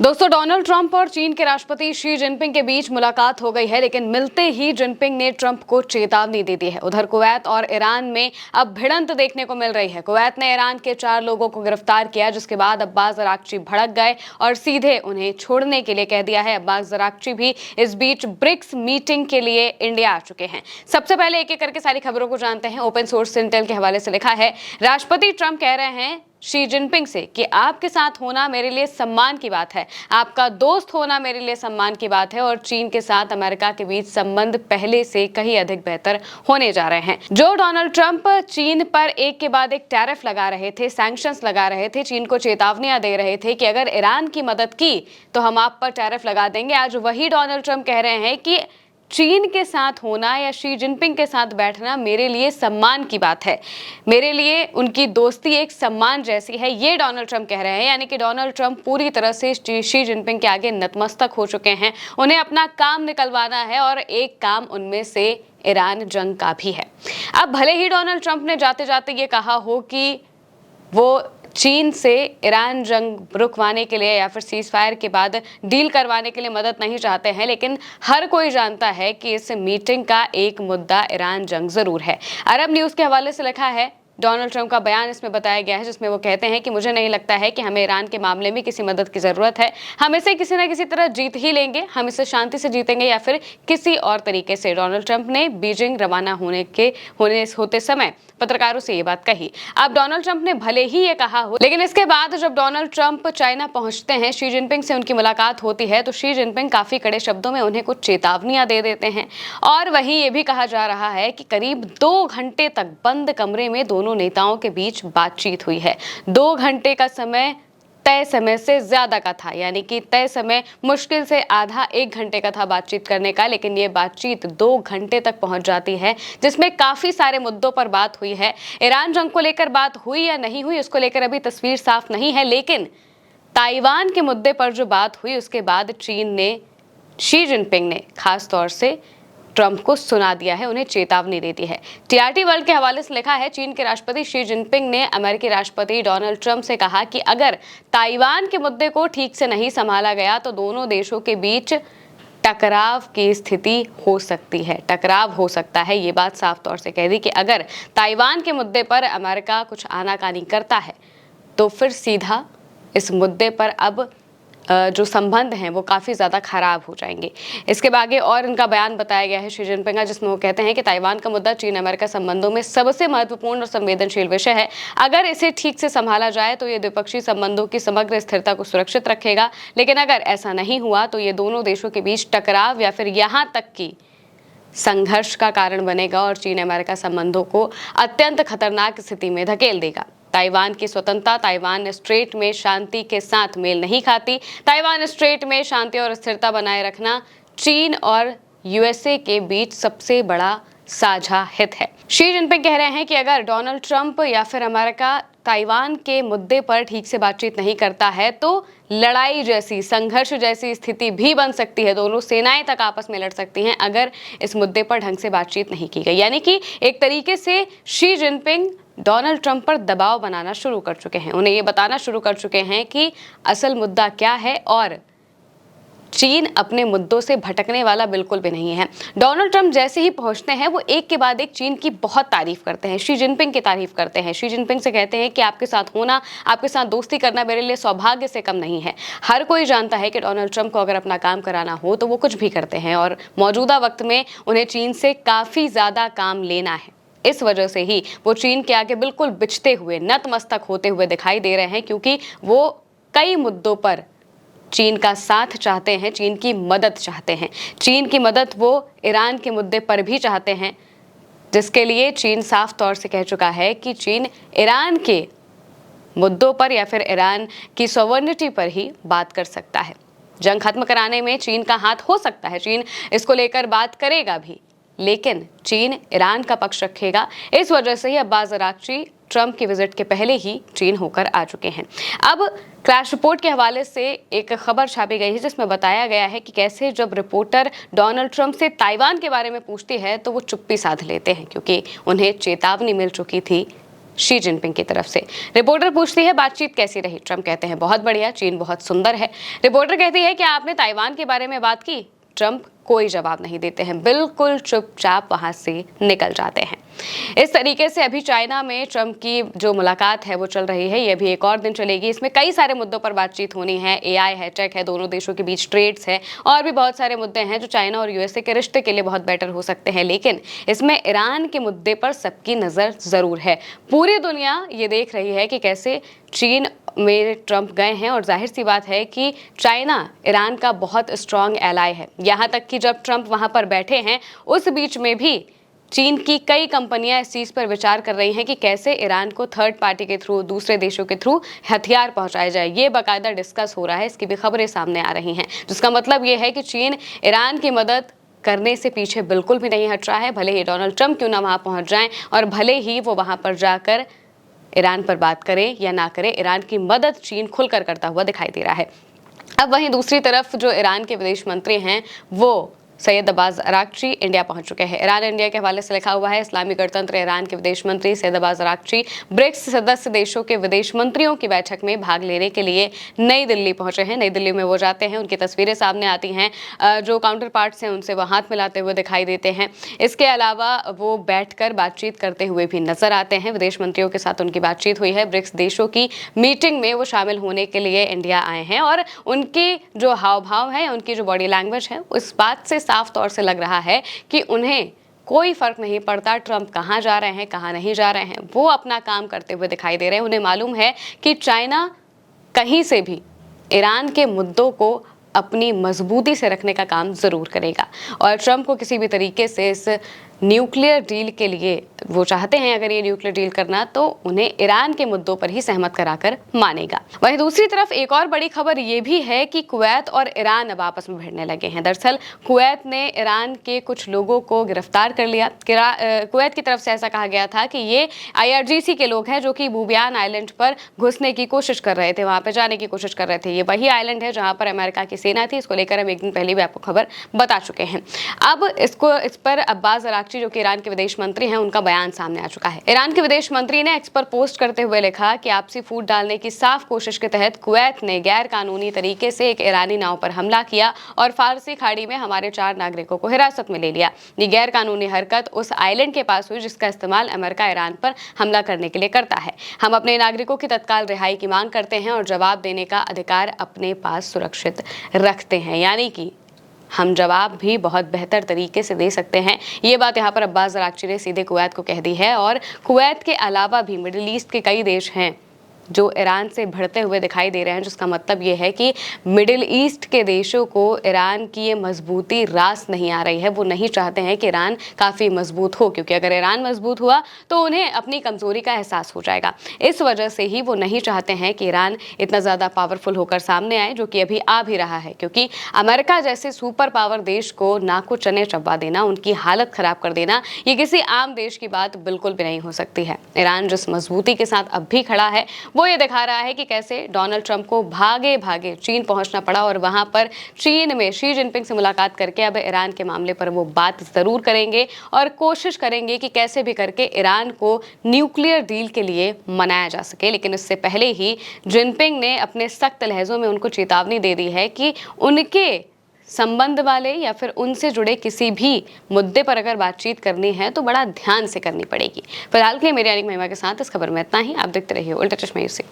दोस्तों, Donald Trump और चीन के राष्ट्रपति शी जिनपिंग के बीच मुलाकात हो गई है, लेकिन मिलते ही जिनपिंग ने ट्रंप को चेतावनी दे दी है। उधर कुवैत और ईरान में अब भिड़ंत देखने को मिल रही है। कुवैत ने ईरान के 4 लोगों को गिरफ्तार किया, जिसके बाद अब्बास अराक्ची भड़क गए और सीधे उन्हें छोड़ने के लिए कह दिया है। अब्बास अराक्ची भी इस बीच ब्रिक्स मीटिंग के लिए इंडिया आ चुके हैं। सबसे पहले एक एक करके सारी खबरों को जानते हैं। ओपन सोर्स इंटेल के हवाले से लिखा है, राष्ट्रपति ट्रंप कह रहे हैं शी जिनपिंग से कि आपके साथ होना मेरे लिए सम्मान की बात है, आपका दोस्त होना मेरे लिए सम्मान की बात है और चीन के साथ अमेरिका के बीच संबंध पहले से कहीं अधिक बेहतर होने जा रहे हैं। जो डोनाल्ड ट्रंप चीन पर एक के बाद एक टैरिफ लगा रहे थे, सैंक्शंस लगा रहे थे, चीन को चेतावनियां दे रहे थे कि अगर ईरान की मदद की तो हम आप पर टैरिफ लगा देंगे, आज वही डोनाल्ड ट्रंप कह रहे हैं कि चीन के साथ होना या शी जिनपिंग के साथ बैठना मेरे लिए सम्मान की बात है, मेरे लिए उनकी दोस्ती एक सम्मान जैसी है, ये डोनाल्ड ट्रंप कह रहे हैं। यानी कि डोनाल्ड ट्रंप पूरी तरह से शी जिनपिंग के आगे नतमस्तक हो चुके हैं। उन्हें अपना काम निकलवाना है और एक काम उनमें से ईरान जंग का भी है। अब भले ही डोनाल्ड ट्रंप ने जाते जाते ये कहा हो कि वो चीन से ईरान जंग रुकवाने के लिए या फिर सीज फायर के बाद डील करवाने के लिए मदद नहीं चाहते हैं, लेकिन हर कोई जानता है कि इस मीटिंग का एक मुद्दा ईरान जंग जरूर है। अरब न्यूज के हवाले से लिखा है, डोनाल्ड ट्रंप का बयान इसमें बताया गया है, जिसमें वो कहते हैं कि मुझे नहीं लगता है कि हमें ईरान के मामले में किसी मदद की जरूरत है, हम इसे किसी न किसी तरह जीत ही लेंगे, हम इसे शांति से जीतेंगे या फिर किसी और तरीके से। डोनाल्ड ट्रंप ने बीजिंग रवाना होते समय पत्रकारों से ये बात कही। अब डोनाल्ड ट्रंप ने भले ही ये कहा हो, लेकिन इसके बाद जब डोनाल्ड ट्रंप चाइना पहुंचते हैं, शी जिनपिंग से उनकी मुलाकात होती है, तो शी जिनपिंग काफी कड़े शब्दों में उन्हें कुछ चेतावनियां दे देते हैं। और वहीं ये भी कहा जा रहा है कि करीब 2 घंटे तक बंद कमरे में दोनों नेताओं के बीच बातचीत हुई है। 2 घंटे का समय तय समय से ज्यादा का था, यानी कि तय समय मुश्किल से आधा 1 घंटे का था बातचीत करने का, लेकिन ये बातचीत 2 घंटे तक पहुंच जाती है, जिसमें काफी सारे मुद्दों पर बात हुई है। ईरान जंग को लेकर बात हुई या नहीं हुई, उसको लेकर अभी तस्वीर साफ नहीं है, लेकिन ताइवान के मुद्दे पर जो बात हुई उसके बाद चीन ने, शी जिनपिंग ने खास तौर से ट्रंप को सुना दिया है, उन्हें चेतावनी दे दी है। टीआरटी वर्ल्ड के हवाले से लिखा है, चीन के राष्ट्रपति शी जिनपिंग ने अमेरिकी राष्ट्रपति डोनाल्ड ट्रंप से कहा कि अगर ताइवान के मुद्दे को ठीक से नहीं संभाला गया तो दोनों देशों के बीच टकराव की स्थिति हो सकती है, टकराव हो सकता है। ये बात साफ तौर से कह दी कि अगर ताइवान के मुद्दे पर अमेरिका कुछ आनाकानी करता है तो फिर सीधा इस मुद्दे पर अब जो संबंध हैं वो काफ़ी ज़्यादा खराब हो जाएंगे। इसके आगे और इनका बयान बताया गया है शी जिनपिंग का, जिसमें वो कहते हैं कि ताइवान का मुद्दा चीन अमेरिका संबंधों में सबसे महत्वपूर्ण और संवेदनशील विषय है। अगर इसे ठीक से संभाला जाए तो ये द्विपक्षीय संबंधों की समग्र स्थिरता को सुरक्षित रखेगा, लेकिन अगर ऐसा नहीं हुआ तो ये दोनों देशों के बीच टकराव या फिर यहाँ तक कि संघर्ष का कारण बनेगा और चीन अमेरिका संबंधों को अत्यंत खतरनाक स्थिति में धकेल देगा। ताइवान की स्वतंत्रता ताइवान स्ट्रेट में शांति के साथ मेल नहीं खाती। ताइवान स्ट्रेट में शांति और स्थिरता बनाए रखना चीन और यूएसए के बीच सबसे बड़ा साझा हित है। शी जिनपिंग कह रहे हैं कि अगर डोनाल्ड ट्रंप या फिर अमेरिका ताइवान के मुद्दे पर ठीक से बातचीत नहीं करता है तो लड़ाई जैसी, संघर्ष जैसी स्थिति भी बन सकती है। दोनों सेनाएं तक आपस में लड़ सकती हैं अगर इस मुद्दे पर ढंग से बातचीत नहीं की गई। यानी कि एक तरीके से शी जिनपिंग डोनाल्ड ट्रंप पर दबाव बनाना शुरू कर चुके हैं, उन्हें ये बताना शुरू कर चुके हैं कि असल मुद्दा क्या है और चीन अपने मुद्दों से भटकने वाला बिल्कुल भी नहीं है। डोनाल्ड ट्रंप जैसे ही पहुंचते हैं वो एक के बाद एक चीन की बहुत तारीफ करते हैं, शी जिनपिंग की तारीफ करते हैं। शी जिनपिंग से कहते हैं कि आपके साथ होना, आपके साथ दोस्ती करना मेरे लिए सौभाग्य से कम नहीं है। हर कोई जानता है कि डोनाल्ड ट्रंप को अगर अपना काम कराना हो तो वो कुछ भी करते हैं और मौजूदा वक्त में उन्हें चीन से काफ़ी ज़्यादा काम लेना है। इस वजह से ही वो चीन के आगे बिल्कुल बिछते हुए, नतमस्तक होते हुए दिखाई दे रहे हैं, क्योंकि वो कई मुद्दों पर चीन का साथ चाहते हैं, चीन की मदद चाहते हैं। चीन की मदद वो ईरान के मुद्दे पर भी चाहते हैं, जिसके लिए चीन साफ तौर से कह चुका है कि चीन ईरान के मुद्दों पर या फिर ईरान की सॉवरेनिटी पर ही बात कर सकता है। जंग खत्म कराने में चीन का हाथ हो सकता है, चीन इसको लेकर बात करेगा भी, लेकिन चीन ईरान का पक्ष रखेगा। इस वजह से ही अब्बास अराक्ची ट्रंप की विजिट के पहले ही चीन होकर आ चुके हैं। अब क्रैश रिपोर्ट के हवाले से एक खबर छापी गई है, जिसमें बताया गया है कि कैसे जब रिपोर्टर डोनाल्ड ट्रंप से ताइवान के बारे में पूछती है तो वो चुप्पी साध लेते हैं, क्योंकि उन्हें चेतावनी मिल चुकी थी शी जिनपिंग की तरफ से। रिपोर्टर पूछती है बातचीत कैसी रही? ट्रंप कहते हैं बहुत बढ़िया, चीन बहुत सुंदर है। रिपोर्टर कहती है कि आपने ताइवान के बारे में बात की? ट्रंप कोई जवाब नहीं देते हैं, बिल्कुल चुपचाप वहां से निकल जाते हैं। इस तरीके से अभी चाइना में ट्रंप की जो मुलाकात है वो चल रही है। ये भी एक और दिन चलेगी। इसमें कई सारे मुद्दों पर बातचीत होनी है। एआई है, टेक है, दोनों देशों के बीच ट्रेड्स है और भी बहुत सारे मुद्दे हैं जो चाइना और यूएसए के रिश्ते के लिए बहुत बेटर हो सकते हैं। लेकिन इसमें ईरान के मुद्दे पर सबकी नजर जरूर है। पूरी दुनिया ये देख रही है कि कैसे चीन में ट्रंप गए हैं और जाहिर सी बात है कि चाइना ईरान का बहुत स्ट्रांग एलाय है। यहाँ तक कि जब ट्रंप वहां पर बैठे हैं उस बीच में भी चीन की कई कंपनियां इस चीज पर विचार कर रही हैं कि कैसे ईरान को थर्ड पार्टी के थ्रू, दूसरे देशों के थ्रू हथियार पहुंचाए जाए। ये बाकायदा डिस्कस हो रहा है, इसकी भी खबरें सामने आ रही हैं, जिसका मतलब ये है कि चीन ईरान की मदद करने से पीछे बिल्कुल भी नहीं हट रहा है। भले ही डोनाल्ड ट्रंप क्यों ना वहां पहुंच जाएं और भले ही वो वहां पर जाकर ईरान पर बात करे या ना करे, ईरान की मदद चीन खुलकर करता हुआ दिखाई दे रहा है। अब वहीं दूसरी तरफ जो ईरान के विदेश मंत्री हैं वो सैयद अब्बास अराक्ची इंडिया पहुंच चुके हैं। ईरान इंडिया के हवाले से लिखा हुआ है, इस्लामी गणतंत्र ईरान के विदेश मंत्री सैयद अब्बास अराक्ची ब्रिक्स सदस्य देशों के विदेश मंत्रियों की बैठक में भाग लेने के लिए नई दिल्ली पहुंचे हैं। नई दिल्ली में वो जाते हैं, उनकी तस्वीरें सामने आती हैं, जो काउंटर पार्ट्स हैं उनसे वो हाथ मिलाते हुए दिखाई देते हैं। इसके अलावा वो बैठकर बातचीत करते हुए भी नजर आते हैं। विदेश मंत्रियों के साथ उनकी बातचीत हुई है। ब्रिक्स देशों की मीटिंग में वो शामिल होने के लिए इंडिया आए हैं और उनकी जो हाव भाव है, उनकी जो बॉडी लैंग्वेज है, उस बात से साफ तौर से लग रहा है कि उन्हें कोई फर्क नहीं पड़ता ट्रंप कहां जा रहे हैं, कहां नहीं जा रहे हैं। वो अपना काम करते हुए दिखाई दे रहे हैं। उन्हें मालूम है कि चाइना कहीं से भी ईरान के मुद्दों को अपनी मजबूती से रखने का काम जरूर करेगा और ट्रंप को किसी भी तरीके से इस न्यूक्लियर डील के लिए वो चाहते हैं, अगर ये न्यूक्लियर डील करना तो उन्हें ईरान के मुद्दों पर ही सहमत कराकर मानेगा। वहीं दूसरी तरफ एक और बड़ी खबर ये भी है कि कुवैत और ईरान अब आपस में भिड़ने लगे हैं। दरअसल कुवैत ने ईरान के कुछ लोगों को गिरफ्तार कर लिया। कुवैत की तरफ से ऐसा कहा गया था कि ये IRGC के लोग हैं जो कि बुबियान आइलैंड पर घुसने की कोशिश कर रहे थे, वहां पर जाने की कोशिश कर रहे थे। ये वही आइलैंड है जहां पर अमेरिका की सेना थी। इसको लेकर हम एक दिन पहले भी आपको खबर बता चुके हैं। अब इस पर अब्बास अराक्ची जो कि ईरान के विदेश मंत्री हैं, उनका बयान सामने आ चुका है। ईरान के विदेश मंत्री ने एक्स पर पोस्ट करते हुए लिखा कि आपसी फूट डालने की साफ कोशिश के तहत कुवैत ने गैर कानूनी तरीके से एक ईरानी नाव पर हमला किया और फारसी खाड़ी में हमारे 4 नागरिकों को हिरासत में ले लिया। ये गैर कानूनी हरकत उस आइलैंड के पास हुई जिसका इस्तेमाल अमेरिका ईरान पर हमला करने के लिए करता है। हम अपने नागरिकों की तत्काल रिहाई की मांग करते हैं और जवाब देने का अधिकार अपने पास सुरक्षित रखते हैं। यानी कि हम जवाब भी बहुत बेहतर तरीके से दे सकते हैं। ये बात यहाँ पर अब्बास अराक्ची ने सीधे कुवैत को कह दी है। और कुवैत के अलावा भी मिडिल ईस्ट के कई देश हैं जो ईरान से भिड़ते हुए दिखाई दे रहे हैं, जिसका मतलब ये है कि मिडिल ईस्ट के देशों को ईरान की ये मजबूती रास नहीं आ रही है। वो नहीं चाहते हैं कि ईरान काफ़ी मजबूत हो, क्योंकि अगर ईरान मजबूत हुआ तो उन्हें अपनी कमज़ोरी का एहसास हो जाएगा। इस वजह से ही वो नहीं चाहते हैं कि ईरान इतना ज़्यादा पावरफुल होकर सामने आए, जो कि अभी आ भी रहा है। क्योंकि अमेरिका जैसे सुपर पावर देश को नाको चने चबा देना, उनकी हालत ख़राब कर देना, ये किसी आम देश की बात बिल्कुल भी नहीं हो सकती है। ईरान जिस मजबूती के साथ अब भी खड़ा है वो ये दिखा रहा है कि कैसे डोनाल्ड ट्रंप को भागे भागे चीन पहुंचना पड़ा और वहां पर चीन में शी जिनपिंग से मुलाकात करके अब ईरान के मामले पर वो बात जरूर करेंगे और कोशिश करेंगे कि कैसे भी करके ईरान को न्यूक्लियर डील के लिए मनाया जा सके। लेकिन इससे पहले ही जिनपिंग ने अपने सख्त लहजों में उनको चेतावनी दे दी है कि उनके संबंध वाले या फिर उनसे जुड़े किसी भी मुद्दे पर अगर बातचीत करनी है तो बड़ा ध्यान से करनी पड़ेगी। फिलहाल के लिए मेरी यानी महिमा के साथ इस खबर में इतना ही। आप देखते रहिए उल्टा चश्मा यूसी।